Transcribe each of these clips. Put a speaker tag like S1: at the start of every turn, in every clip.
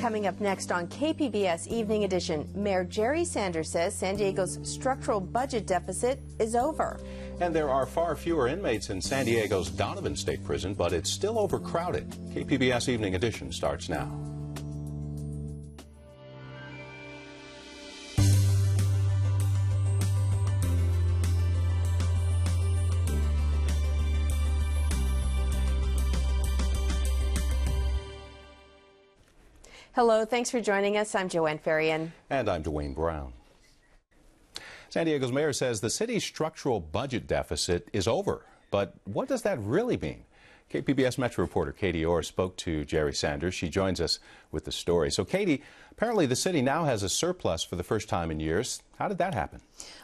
S1: Coming up next on KPBS Evening Edition, Mayor Jerry Sanders says San Diego's structural budget deficit is over.
S2: And there are far fewer inmates in San Diego's Donovan State Prison, but it's still overcrowded. KPBS Evening Edition starts now.
S1: Hello, thanks for joining us. I'm Joanne Farian.
S2: And I'm Dwayne Brown. San Diego's mayor says the city's structural budget deficit is over. But what does that really mean? KPBS Metro reporter Katie Orr spoke to Jerry Sanders. She joins us with the story. So, Katie, apparently the city now has a surplus for the first time in years. How did that happen?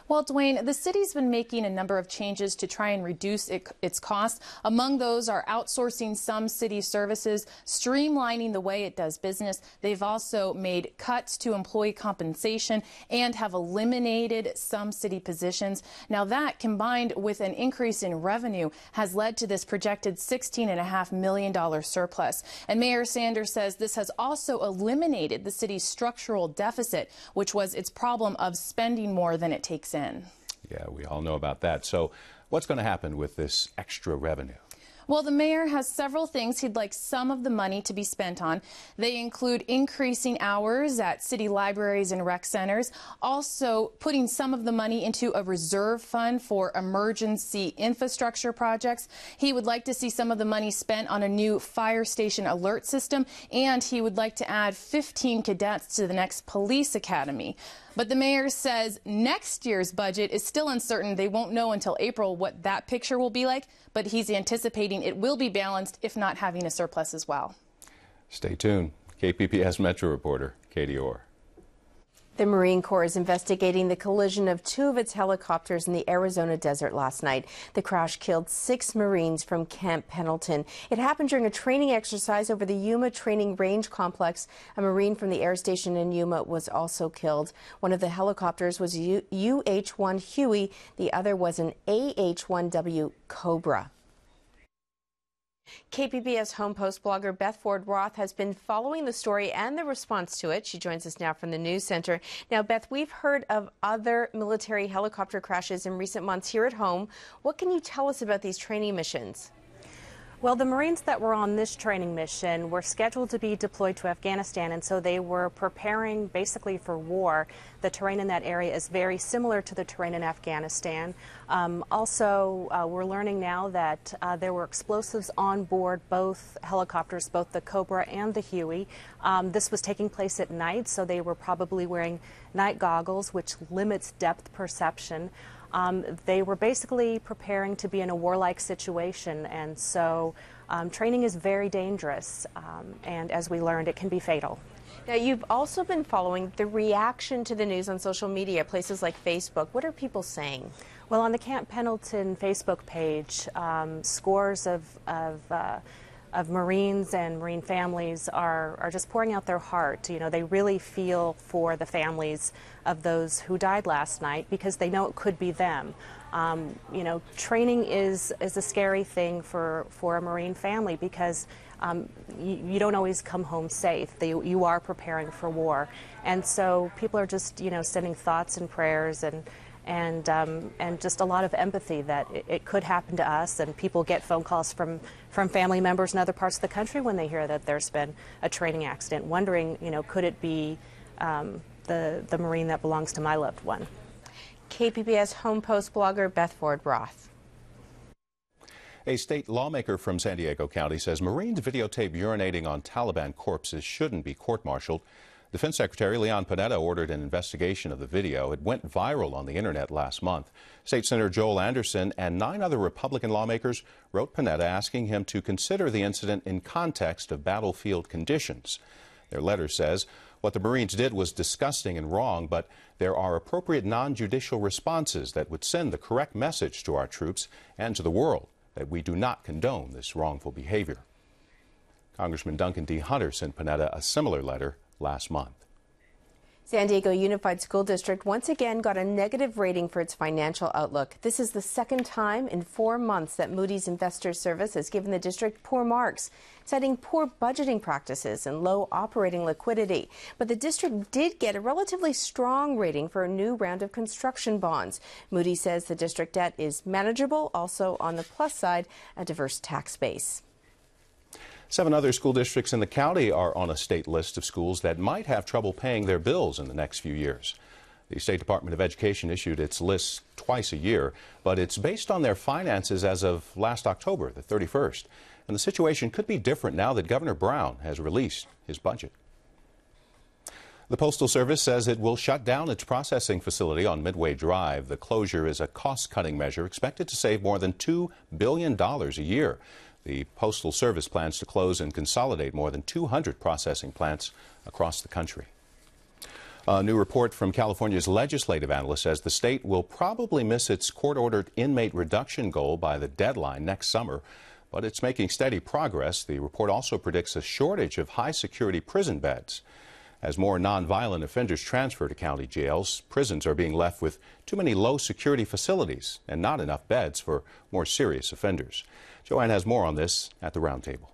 S3: Well, Dwayne, the city's been making a number of changes to try and reduce its costs. Among those are outsourcing some city services, streamlining the way it does business. They've also made cuts to employee compensation and have eliminated some city positions. Now that, combined with an increase in revenue, has led to this projected $16.5 million surplus. And Mayor Sanders says this has also eliminated the city's structural deficit, which was its problem of spending more than it takes in.
S2: Yeah, we all know about that. So what's going to happen with this extra revenue?
S3: Well, the mayor has several things he'd like some of the money to be spent on. They include increasing hours at city libraries and rec centers, also putting some of the money into a reserve fund for emergency infrastructure projects. He would like to see some of the money spent on a new fire station alert system, and he would like to add 15 cadets to the next police academy. But the mayor says next year's budget is still uncertain. They won't know until April what that picture will be like, but he's anticipating it will be balanced, if not having a surplus as well.
S2: Stay tuned. KPBS Metro reporter Katie Orr.
S1: The Marine Corps is investigating the collision of two of its helicopters in the Arizona desert last night. The crash killed 6 Marines from Camp Pendleton. It happened during a training exercise over the Yuma Training Range Complex. A Marine from the air station in Yuma was also killed. One of the helicopters was UH-1 Huey. The other was an AH-1W Cobra. KPBS Home Post blogger Beth Ford Roth has been following the story and the response to it. She joins us now from the news center. Now, Beth, we've heard of other military helicopter crashes in recent months here at home. What can you tell us about these training missions?
S4: Well, the Marines that were on this training mission were scheduled to be deployed to Afghanistan, and so they were preparing basically for war. The terrain in that area is very similar to the terrain in Afghanistan. We're learning now that there were explosives on board both helicopters, both the Cobra and the Huey. This was taking place at night, so they were probably wearing night goggles, which limits depth perception. They were basically preparing to be in a warlike situation, and so training is very dangerous, and as we learned, it can be fatal.
S1: Now, you've also been following the reaction to the news on social media, places like Facebook. What are people saying?
S4: Well, on the Camp Pendleton Facebook page, scores of Marines and Marine families are just pouring out their heart. You know, they really feel for the families of those who died last night because they know it could be them. You know, training is a scary thing for a Marine family because you don't always come home safe. You are preparing for war. And so people are just, you know, sending thoughts and prayers and just a lot of empathy that it could happen to us. And people get phone calls from family members in other parts of the country when they hear that there's been a training accident, wondering, you know, could it be the Marine that belongs to my loved one.
S1: KPBS Home Post blogger Beth Ford Roth.
S2: A state lawmaker from San Diego County says Marines videotape urinating on Taliban corpses shouldn't be court-martialed. Defense Secretary Leon Panetta ordered an investigation of the video. It went viral on the internet last month. State Senator Joel Anderson and 9 other Republican lawmakers wrote Panetta asking him to consider the incident in context of battlefield conditions. Their letter says what the Marines did was disgusting and wrong, but there are appropriate non-judicial responses that would send the correct message to our troops and to the world that we do not condone this wrongful behavior. Congressman Duncan D. Hunter sent Panetta a similar letter last month.
S1: San Diego Unified School District once again got a negative rating for its financial outlook. This is the second time in 4 months that Moody's Investor Service has given the district poor marks, citing poor budgeting practices and low operating liquidity. But the district did get a relatively strong rating for a new round of construction bonds. Moody's says the district debt is manageable, also on the plus side, a diverse tax base.
S2: 7 other school districts in the county are on a state list of schools that might have trouble paying their bills in the next few years. The State Department of Education issued its list twice a year, but it's based on their finances as of last October, the 31st. And the situation could be different now that Governor Brown has released his budget. The Postal Service says it will shut down its processing facility on Midway Drive. The closure is a cost-cutting measure expected to save more than $2 billion a year. The Postal Service plans to close and consolidate more than 200 processing plants across the country. A new report from California's legislative analyst says the state will probably miss its court-ordered inmate reduction goal by the deadline next summer, but it's making steady progress. The report also predicts a shortage of high-security prison beds. As more nonviolent offenders transfer to county jails, prisons are being left with too many low-security facilities and not enough beds for more serious offenders. Joanne has more on this at the roundtable.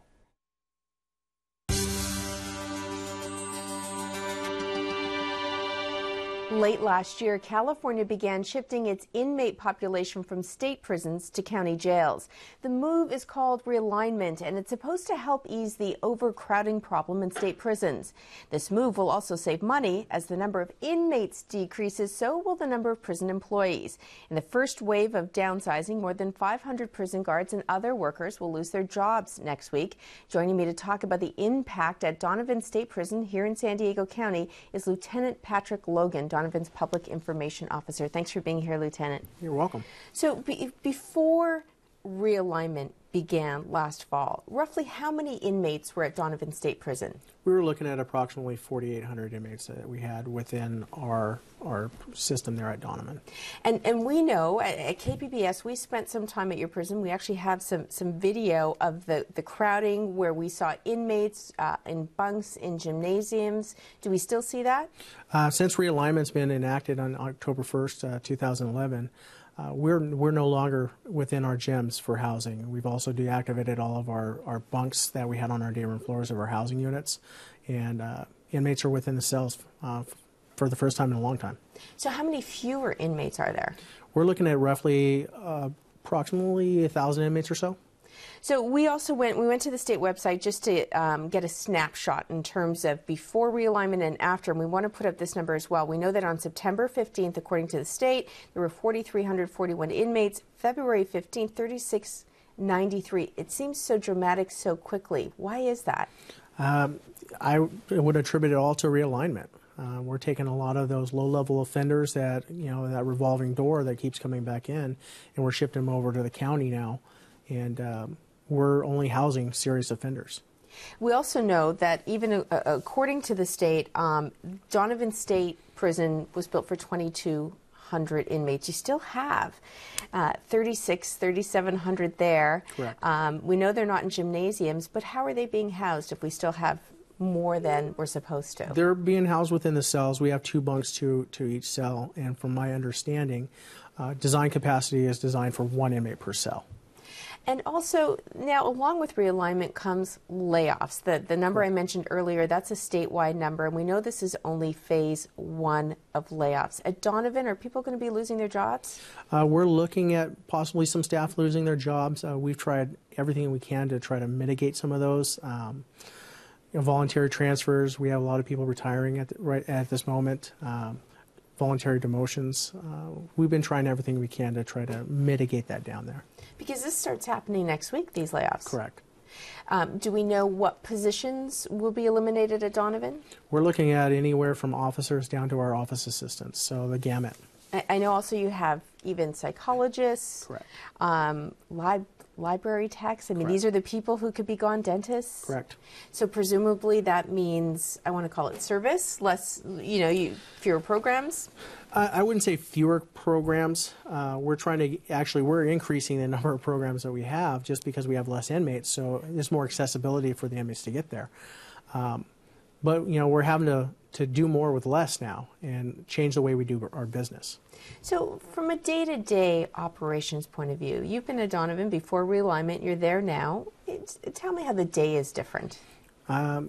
S1: Late last year, California began shifting its inmate population from state prisons to county jails. The move is called realignment, and it's supposed to help ease the overcrowding problem in state prisons. This move will also save money. As the number of inmates decreases, so will the number of prison employees. In the first wave of downsizing, more than 500 prison guards and other workers will lose their jobs next week. Joining me to talk about the impact at Donovan State Prison here in San Diego County is Lieutenant Patrick Logan, Donovan's Public Information Officer. Thanks for being here, Lieutenant.
S5: You're welcome.
S1: So before realignment began last fall, roughly how many inmates were at Donovan State Prison?
S5: We were looking at approximately 4,800 inmates that we had within our system there at Donovan.
S1: And we know at KPBS, we spent some time at your prison. We actually have some video of the crowding where we saw inmates in bunks in gymnasiums. Do we still see that?
S5: Since realignment's been enacted on October 1st, 2011, we're no longer within our gyms for housing. We've also deactivated all of our bunks that we had on our day room floors of our housing units, and inmates are within the cells for the first time in a long time.
S1: So how many fewer inmates are there?
S5: We're looking at roughly approximately 1,000 inmates or so.
S1: So we went to the state website just to get a snapshot in terms of before realignment and after, and we want to put up this number as well. We know that on September 15th, according to the state, there were 4,341 inmates. February 15th, 3,693. It seems so dramatic so quickly. Why is that?
S5: I would attribute it all to realignment. We're taking a lot of those low-level offenders that, that revolving door that keeps coming back in, and we're shifting them over to the county now. And we're only housing serious offenders.
S1: We also know that even according to the state, Donovan State Prison was built for 2,200 inmates. You still have 3,700 there.
S5: Correct.
S1: We know they're not in gymnasiums, but how are they being housed if we still have more than we're supposed to?
S5: They're being housed within the cells. We have 2 bunks to each cell, and from my understanding, design capacity is designed for 1 inmate per cell.
S1: And also, now, along with realignment comes layoffs. The number I mentioned earlier, that's a statewide number, and we know this is only phase 1 of layoffs. At Donovan, are people going to be losing their jobs?
S5: We're looking at possibly some staff losing their jobs. We've tried everything we can to try to mitigate some of those. Voluntary transfers, we have a lot of people retiring right at this moment. Voluntary demotions. We've been trying everything we can to try to mitigate that down there.
S1: Because this starts happening next week, these layoffs.
S5: Correct.
S1: Do we know what positions will be eliminated at Donovan?
S5: We're looking at anywhere from officers down to our office assistants, so the gamut.
S1: I know also you have even psychologists,
S5: correct.
S1: Library techs. I mean,
S5: Correct.
S1: These are the people who could be gone, dentists.
S5: Correct.
S1: So presumably that means, I want to call it service, less, fewer programs.
S5: I wouldn't say fewer programs. We're increasing the number of programs that we have just because we have less inmates, so there's more accessibility for the inmates to get there. But we're having to do more with less now and change the way we do our business.
S1: So from a day-to-day operations point of view, you've been at Donovan before realignment, you're there now. Tell me how the day is different.
S5: A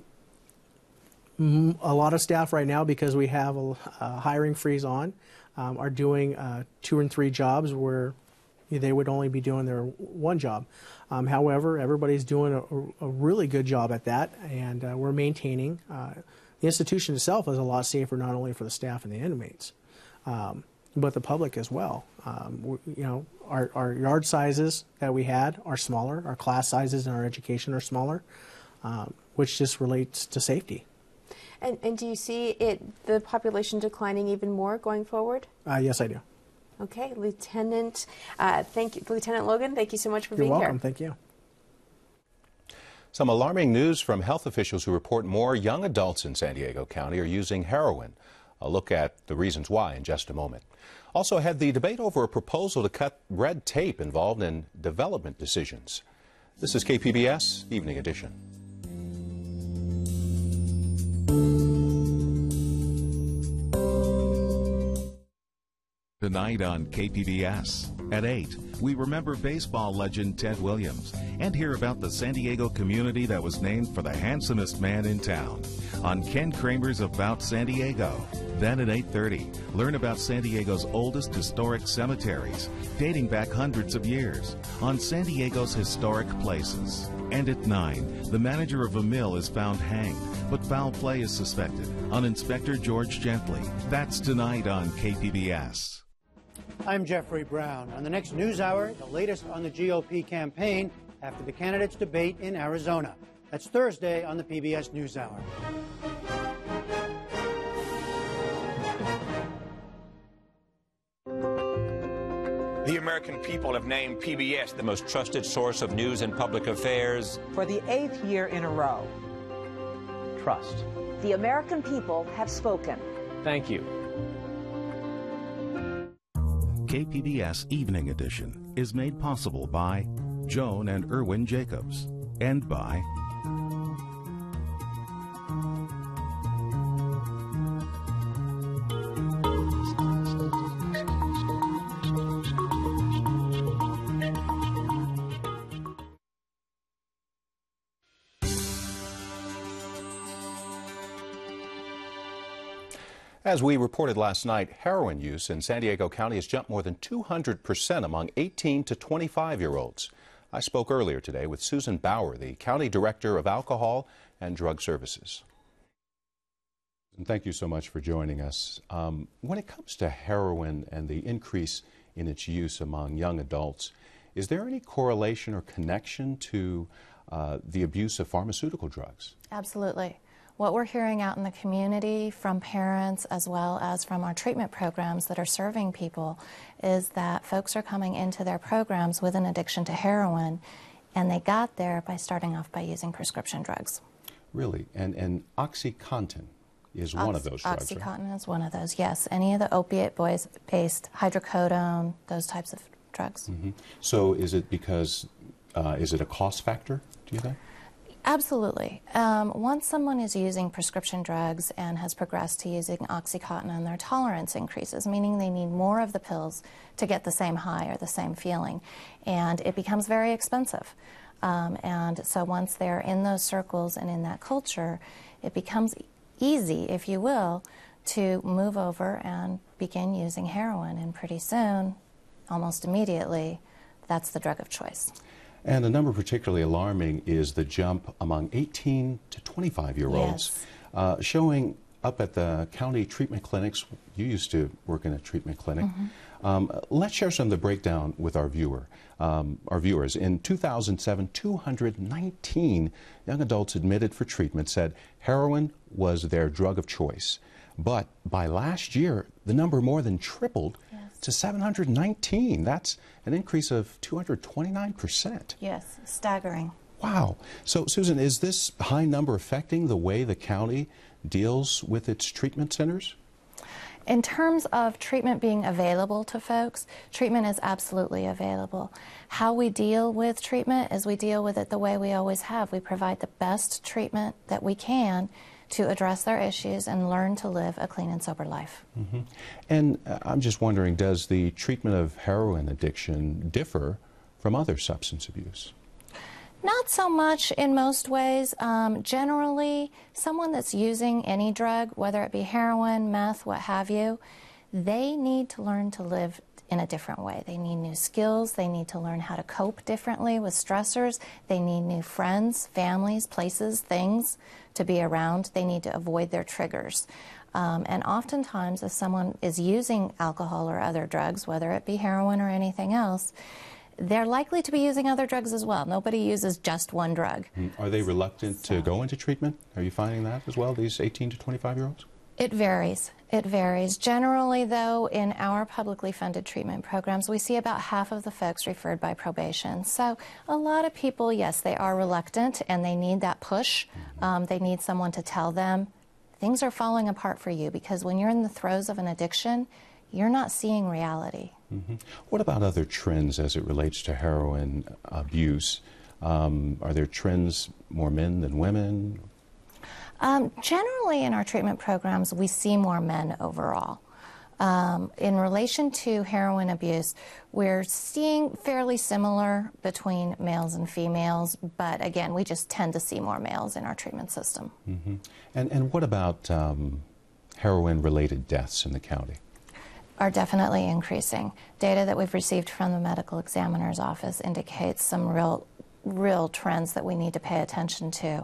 S5: lot of staff right now, because we have a hiring freeze on, are doing 2 and 3 jobs where they would only be doing their one job. However, everybody's doing a really good job at that, and we're maintaining. The institution itself is a lot safer, not only for the staff and the inmates, but the public as well. Our yard sizes that we had are smaller. Our class sizes in our education are smaller, which just relates to safety.
S1: And do you see the population declining even more going forward?
S5: Yes, I do.
S1: Okay, Lieutenant Logan, thank you so much for being here.
S5: You're welcome. Thank you.
S2: Some alarming news from health officials who report more young adults in San Diego County are using heroin. I'll look at the reasons why in just a moment. Also ahead, the debate over a proposal to cut red tape involved in development decisions. This is KPBS Evening Edition.
S6: Tonight on KPBS at 8, we remember baseball legend Ted Williams and hear about the San Diego community that was named for the handsomest man in town on Ken Kramer's About San Diego. Then at 8:30, learn about San Diego's oldest historic cemeteries dating back hundreds of years on San Diego's historic places. And at 9, the manager of a mill is found hanged, but foul play is suspected on Inspector George Gently. That's tonight on KPBS.
S7: I'm Jeffrey Brown. On the next News Hour, the latest on the GOP campaign after the candidates' debate in Arizona. That's Thursday on the PBS NewsHour.
S8: The American people have named PBS the most trusted source of news and public affairs
S9: for the 8th year in a row.
S10: Trust.
S11: The American people have spoken.
S10: Thank you.
S6: KPBS Evening Edition is made possible by Joan and Erwin Jacobs and by
S2: As we reported last night, heroin use in San Diego County has jumped more than 200% among 18 to 25-year-olds. I spoke earlier today with Susan Bauer, the County Director of Alcohol and Drug Services. And thank you so much for joining us. When it comes to heroin and the increase in its use among young adults, is there any correlation or connection to the abuse of pharmaceutical drugs?
S12: Absolutely. What we're hearing out in the community from parents as well as from our treatment programs that are serving people is that folks are coming into their programs with an addiction to heroin, and they got there by starting off by using prescription drugs.
S2: Really? And OxyContin is one of those drugs,
S12: OxyContin
S2: right?
S12: is one of those, yes. Any of the opiate-based hydrocodone, those types of drugs.
S2: Mm-hmm. So is it because, is it a cost factor, do you think?
S12: Absolutely. Once someone is using prescription drugs and has progressed to using OxyContin, their tolerance increases, meaning they need more of the pills to get the same high or the same feeling. And it becomes very expensive. And so once they're in those circles and in that culture, it becomes easy, if you will, to move over and begin using heroin. And pretty soon, almost immediately, that's the drug of choice.
S2: And the number particularly alarming is the jump among 18 to 25-year-olds, yes. Showing up at the county treatment clinics. You used to work in a treatment clinic. Mm-hmm. Let's share some of the breakdown with our viewers. In 2007, 219 young adults admitted for treatment said heroin was their drug of choice. But by last year, the number more than tripled. Yes. To 719. That's an increase of 229%.
S12: Yes, staggering.
S2: Wow. So, Susan, is this high number affecting the way the county deals with its treatment centers?
S12: In terms of treatment being available to folks, treatment is absolutely available. How we deal with treatment is we deal with it the way we always have. We provide the best treatment that we can to address their issues and learn to live a clean and sober life.
S2: Mm-hmm. And I'm just wondering, does the treatment of heroin addiction differ from other substance abuse?
S12: Not so much in most ways. Generally, someone that's using any drug, whether it be heroin, meth, what have you, they need to learn to live in a different way. They need new skills. They need to learn how to cope differently with stressors. They need new friends, families, places, things to be around. They need to avoid their triggers. And oftentimes, if someone is using alcohol or other drugs, whether it be heroin or anything else, they're likely to be using other drugs as well. Nobody uses just one drug.
S2: Are they reluctant to go into treatment? Are you finding that as well, these 18 to 25-year-olds?
S12: It varies. It varies. Generally, though, in our publicly funded treatment programs, we see about half of the folks referred by probation. So a lot of people, yes, they are reluctant and they need that push. They need someone to tell them things are falling apart for you, because when you're in the throes of an addiction, you're not seeing reality.
S2: Mm-hmm. What about other trends as it relates to heroin abuse? Are there trends more men than women?
S12: Generally, in our treatment programs, we see more men overall. In relation to heroin abuse, we're seeing fairly similar between males and females, but again, we just tend to see more males in our treatment system.
S2: Mm-hmm. And what about heroin-related deaths in the county?
S12: Are definitely increasing. Data that we've received from the medical examiner's office indicates some real trends that we need to pay attention to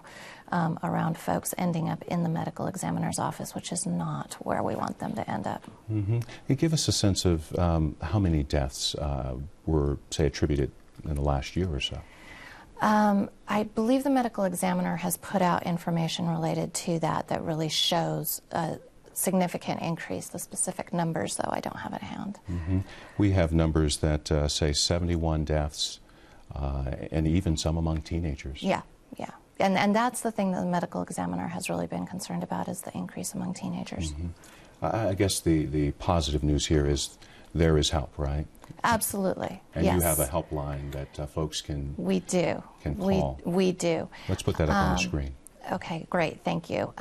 S12: around folks ending up in the medical examiner's office, which is not where we want them to end up.
S2: Mm-hmm. Hey, give us a sense of how many deaths were, say, attributed in the last year or so.
S12: I believe the medical examiner has put out information related to that that really shows a significant increase. The specific numbers, though, I don't have at hand.
S2: Mm-hmm. We have numbers that say 71 deaths, and even some among teenagers.
S12: Yeah. And that's the thing that the medical examiner has really been concerned about, is the increase among teenagers.
S2: Mm-hmm. I guess the positive news here is there is help, right?
S12: Absolutely.
S2: And
S12: yes.
S2: you have a helpline that folks can
S12: We do.
S2: Can call.
S12: We do.
S2: Let's put that up on the screen.
S12: Okay, great, thank you.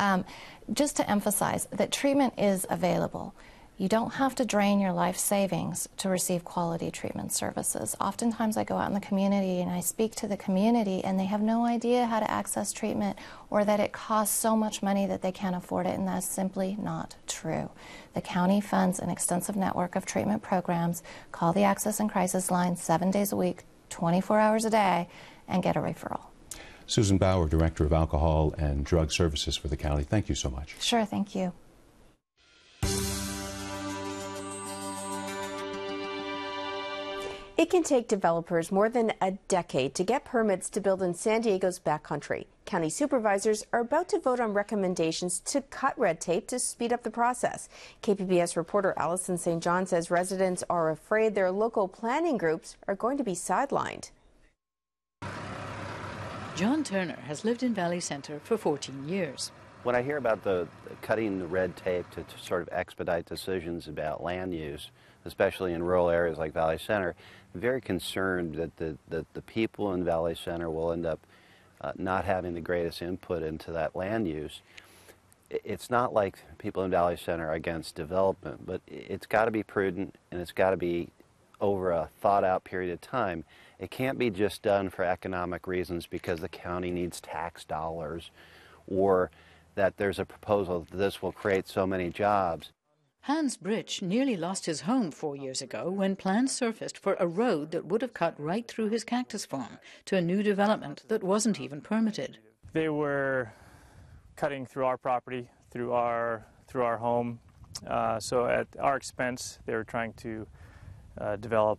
S12: Just to emphasize that treatment is available. You don't have to drain your life savings to receive quality treatment services. Oftentimes I go out in the community and I speak to the community and they have no idea how to access treatment, or that it costs so much money that they can't afford it, and that's simply not true. The county funds an extensive network of treatment programs. Call the Access and Crisis Line 7 days a week, 24 hours a day, and get a referral.
S2: Susan Bauer, Director of Alcohol and Drug Services for the county, thank you so much.
S12: Sure, thank you.
S1: It can take developers more than a decade to get permits to build in San Diego's backcountry. County supervisors are about to vote on recommendations to cut red tape to speed up the process. KPBS reporter Allison St. John says residents are afraid their local planning groups are going to be sidelined.
S13: John Turner has lived in Valley Center for 14 years.
S14: When I hear about the cutting the red tape to sort of expedite decisions about land use, especially in rural areas like Valley Center, I'm very concerned that the people in Valley Center will end up not having the greatest input into that land use. It's not like people in Valley Center are against development, but it's got to be prudent and it's got to be over a thought-out period of time. It can't be just done for economic reasons because the county needs tax dollars, or that there's a proposal that this will create so many jobs.
S13: Hans Britsch nearly lost his home 4 years ago when plans surfaced for a road that would have cut right through his cactus farm to a new development that wasn't even permitted.
S15: They were cutting through our property, through our home. So at our expense, they were trying to develop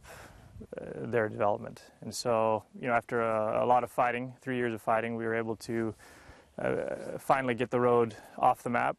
S15: their development. And so, after a lot of fighting, 3 years of fighting, we were able to finally get the road off the map.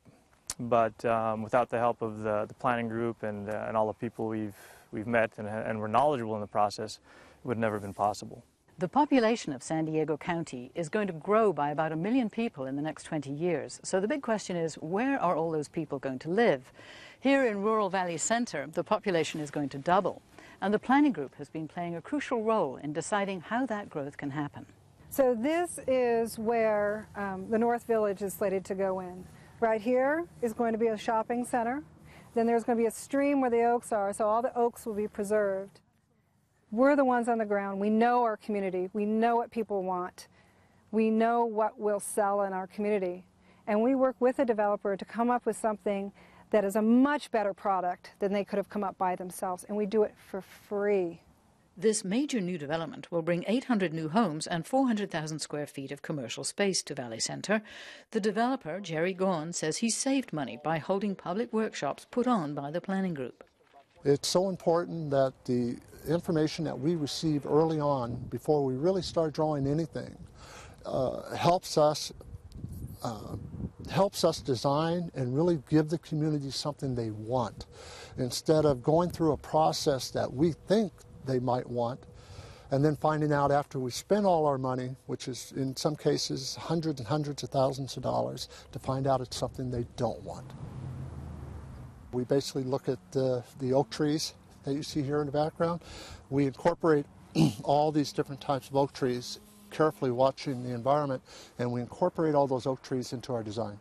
S15: But without the help of the planning group and all the people we've met and were knowledgeable in the process, it would never have been possible.
S13: The population of San Diego County is going to grow by about 1 million people in the next 20 years. So the big question is, where are all those people going to live? Here in rural Valley Center, the population is going to double. And the planning group has been playing a crucial role in deciding how that growth can happen.
S16: So this is where the North Village is slated to go in. Right here is going to be a shopping center. Then there's going to be a stream where the oaks are, so all the oaks will be preserved. We're the ones on the ground. We know our community. We know what people want. We know what will sell in our community. And we work with a developer to come up with something that is a much better product than they could have come up by themselves. And we do it for free.
S13: This major new development will bring 800 new homes and 400,000 square feet of commercial space to Valley Centre. The developer, Jerry Gaughan, says he saved money by holding public workshops put on by the planning group.
S17: It's so important that the information that we receive early on, before we really start drawing anything, helps us design and really give the community something they want, instead of going through a process that we think they might want, and then finding out after we spend all our money, which is in some cases hundreds and hundreds of thousands of dollars, to find out it's something they don't want. We basically look at the oak trees that you see here in the background. We incorporate all these different types of oak trees, carefully watching the environment, and we incorporate all those oak trees into our design.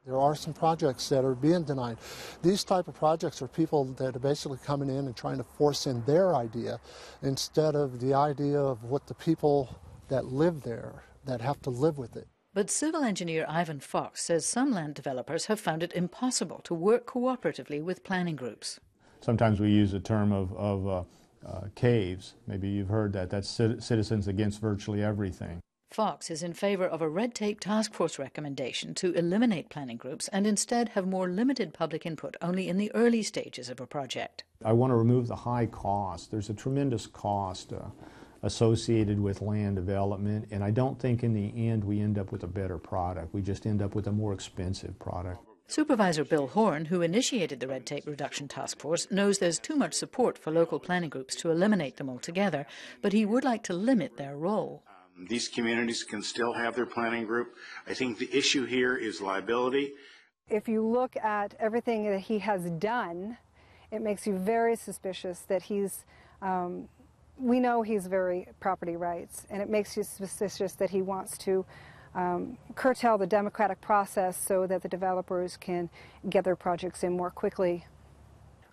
S17: There are some projects that are being denied. These type of projects are people that are basically coming in and trying to force in their idea instead of the idea of what the people that live there, that have to live with it.
S13: But civil engineer Ivan Fox says some land developers have found it impossible to work cooperatively with planning groups.
S18: Sometimes we use a term of caves. Maybe you've heard that. That's citizens against virtually everything.
S13: Fox is in favour of a red tape task force recommendation to eliminate planning groups and instead have more limited public input only in the early stages of a project.
S18: I want to remove the high cost. There's a tremendous cost associated with land development, and I don't think in the end we end up with a better product. We just end up with a more expensive product.
S13: Supervisor Bill Horn, who initiated the Red Tape Reduction Task Force, knows there's too much support for local planning groups to eliminate them altogether, but he would like to limit their role.
S19: These communities can still have their planning group. I think the issue here is liability.
S16: If you look at everything that he has done, it makes you very suspicious that he's, we know he's very property rights, and it makes you suspicious that he wants to curtail the democratic process so that the developers can get their projects in more quickly.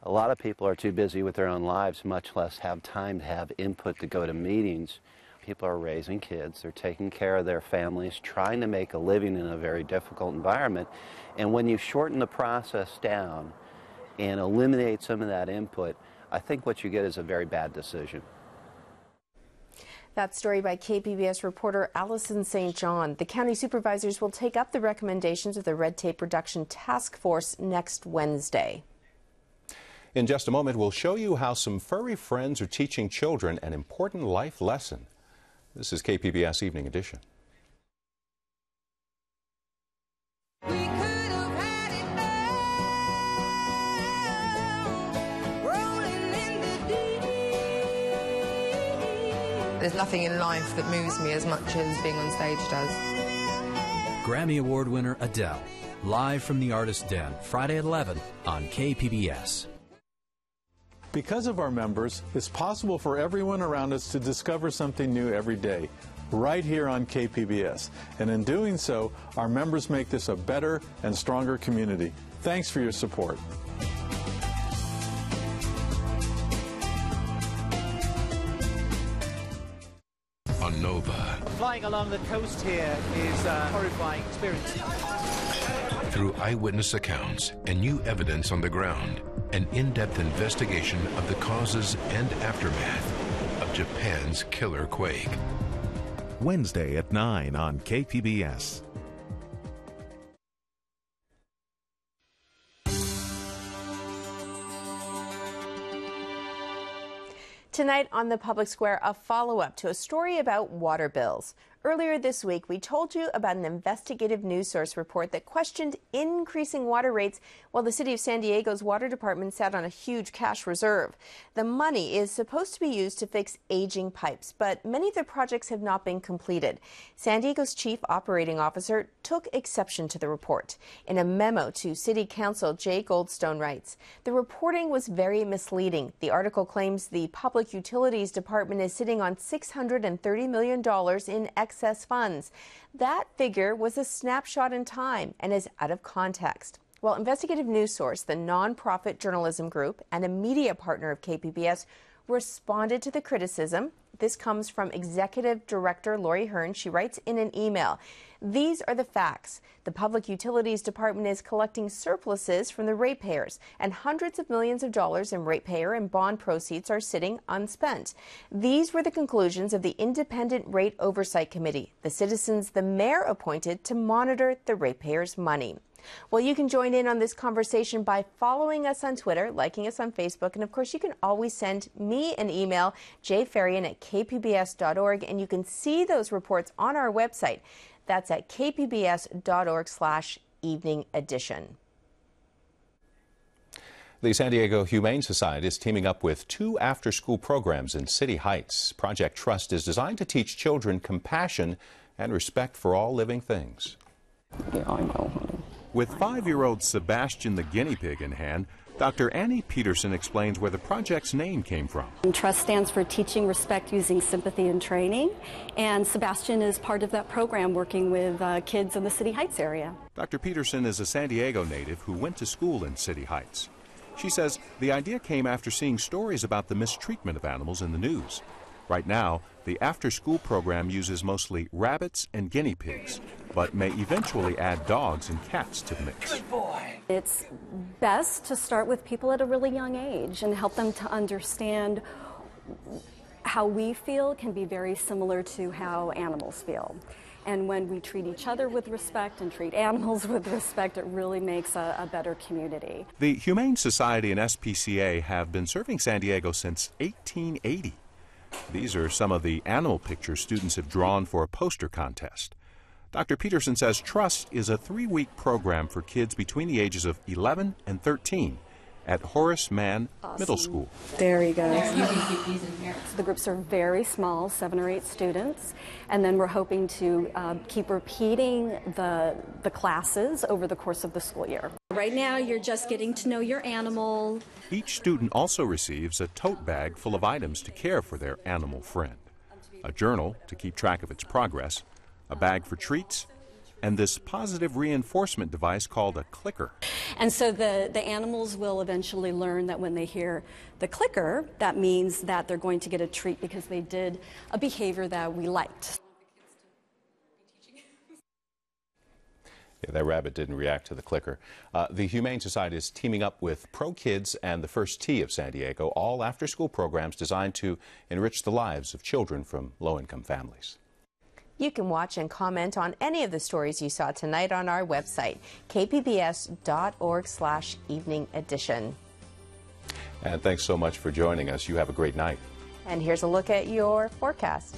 S14: A lot of people are too busy with their own lives, much less have time to have input to go to meetings. People are raising kids, they're taking care of their families, trying to make a living in a very difficult environment. And when you shorten the process down and eliminate some of that input, I think what you get is a very bad decision.
S1: That story by KPBS reporter Allison St. John. The county supervisors will take up the recommendations of the Red Tape Reduction Task Force next Wednesday.
S2: In just a moment, we'll show you how some furry friends are teaching children an important life lesson. This is KPBS Evening Edition.
S20: There's nothing in life that moves me as much as being on stage does.
S21: Grammy Award winner Adele, live from the Artist Den, Friday at 11 on KPBS.
S22: Because of our members, it's possible for everyone around us to discover something new every day, right here on KPBS. And in doing so, our members make this a better and stronger community. Thanks for your support.
S23: On Nova.
S24: Flying along the coast here is a horrifying experience.
S23: Through eyewitness accounts and new evidence on the ground, an in-depth investigation of the causes and aftermath of Japan's killer quake.
S6: Wednesday at 9 on KPBS.
S1: Tonight on the Public Square, a follow-up to a story about water bills. Earlier this week, we told you about an investigative news source report that questioned increasing water rates while the city of San Diego's water department sat on a huge cash reserve. The money is supposed to be used to fix aging pipes, but many of the projects have not been completed. San Diego's chief operating officer took exception to the report. In a memo to City Council, Jay Goldstone writes, "The reporting was very misleading. The article claims the Public Utilities Department is sitting on $630 million in excess funds. That figure was a snapshot in time and is out of context. Well, Investigative News Source, the nonprofit journalism group and a media partner of KPBS, responded to the criticism. This comes from Executive Director Lori Hearn. She writes in an email, "These are the facts. The Public Utilities Department is collecting surpluses from the ratepayers, and hundreds of millions of dollars in ratepayer and bond proceeds are sitting unspent. These were the conclusions of the Independent Rate Oversight Committee, the citizens the mayor appointed to monitor the ratepayers' money." Well, you can join in on this conversation by following us on Twitter, liking us on Facebook, and of course you can always send me an email, jferrian@kpbs.org, and you can see those reports on our website. That's at kpbs.org/evening edition.
S2: The San Diego Humane Society is teaming up with 2 after-school programs in City Heights. Project Trust is designed to teach children compassion and respect for all living things.
S3: Yeah, I know, honey.
S2: With 5-year-old Sebastian the guinea pig in hand, Dr. Annie Peterson explains where the project's name came from.
S3: TRUST stands for Teaching Respect Using Sympathy and Training, and Sebastian is part of that program working with kids in the City Heights area.
S2: Dr. Peterson is a San Diego native who went to school in City Heights. She says the idea came after seeing stories about the mistreatment of animals in the news. Right now, the after-school program uses mostly rabbits and guinea pigs, but may eventually add dogs and cats to the mix.
S3: Good boy. It's best to start with people at a really young age and help them to understand how we feel can be very similar to how animals feel. And when we treat each other with respect and treat animals with respect, it really makes a better community.
S2: The Humane Society and SPCA have been serving San Diego since 1880. These are some of the animal pictures students have drawn for a poster contest. Dr. Peterson says Trust is a 3-week program for kids between the ages of 11 and 13 at Horace Mann Middle School.
S3: There you go. You can keep these in here. So the groups are very small, 7 or 8 students, and then we're hoping to keep repeating the classes over the course of the school year. Right now, you're just getting to know your animal.
S2: Each student also receives a tote bag full of items to care for their animal friend, a journal to keep track of its progress, a bag for treats, and this positive reinforcement device called a clicker.
S3: And so the animals will eventually learn that when they hear the clicker, that means that they're going to get a treat because they did a behavior that we liked.
S2: Yeah, that rabbit didn't react to the clicker. The Humane Society is teaming up with Pro Kids and the First Tee of San Diego, all after-school programs designed to enrich the lives of children from low-income families.
S1: You can watch and comment on any of the stories you saw tonight on our website, kpbs.org/evening edition.
S2: And thanks so much for joining us. You have a great night.
S1: And here's a look at your forecast.